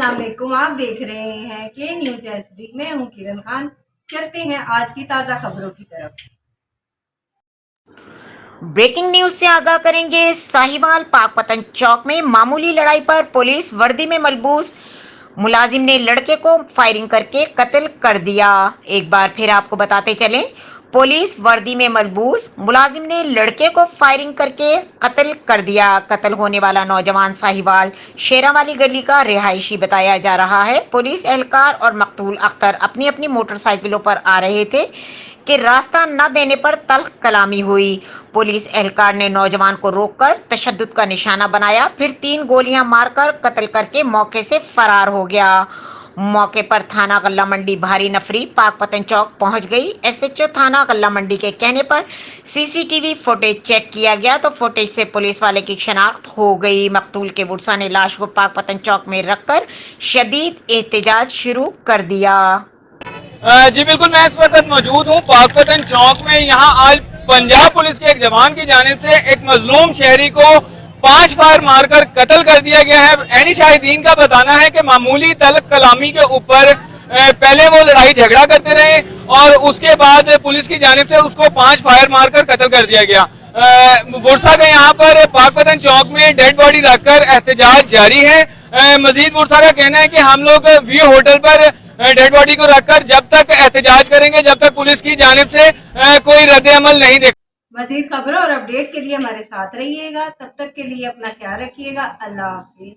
अस्सलाम वालेकुम। आप देख रहे हैं के न्यूज एचडी। मैं हूं किरण खान। चलते हैं आज की ताज़ा खबरों की तरफ। ब्रेकिंग न्यूज से आगाह करेंगे। साहिवाल पाकपतन चौक में मामूली लड़ाई पर पुलिस वर्दी में मलबूस मुलाजिम ने लड़के को फायरिंग करके कत्ल कर दिया। एक बार फिर आपको बताते चलें, पुलिस वर्दी में मलबूस मुलाजिम ने लड़के को फायरिंग करके कत्ल कर दिया। कत्ल होने वाला नौजवान साहिवाल शेरावाली गली का रिहायशी बताया जा रहा है। पुलिस एहलकार और मकतूल अख्तर अपनी अपनी मोटरसाइकिलों पर आ रहे थे कि रास्ता न देने पर तल्ख कलामी हुई। पुलिस एहलकार ने नौजवान को रोककर तशद्दुद का निशाना बनाया, फिर 3 गोलियां मारकर कत्ल करके मौके से फरार हो गया। मौके पर थाना गल्ला मंडी भारी नफरी पाकपतन चौक पहुंच गई। एसएचओ थाना गल्ला मंडी के कहने पर सीसीटीवी फुटेज चेक किया गया तो फुटेज से पुलिस वाले की शनाख्त हो गई। मकतूल के बुरसा ने लाश को पाकपतन चौक में रखकर शदीद एहतजाज शुरू कर दिया। जी बिल्कुल, मैं इस वक्त मौजूद हूँ पाकपतन चौक में। यहाँ आज पंजाब पुलिस के एक जवान की जानिब से एक मजलूम शहरी को 5 फायर मारकर कत्ल कर दिया गया है। एनी शाहिदीन का बताना है कि मामूली तल्ख कलामी के ऊपर पहले वो लड़ाई झगड़ा करते रहे और उसके बाद पुलिस की जानिब से उसको 5 फायर मारकर कत्ल कर दिया गया। बुरसा के यहाँ पर पाकपतन चौक में डेड बॉडी रखकर एहतजाज जारी है। मजीद बुरसा का कहना है कि हम लोग व्यू होटल पर डेड बॉडी को रखकर जब तक एहतजाज करेंगे जब तक पुलिस की जानिब से कोई रद्द अमल नहीं दे। मजीद खबरों और अपडेट के लिए हमारे साथ रहिएगा। तब तक के लिए अपना ख्याल रखिएगा। अल्लाह हाफिज।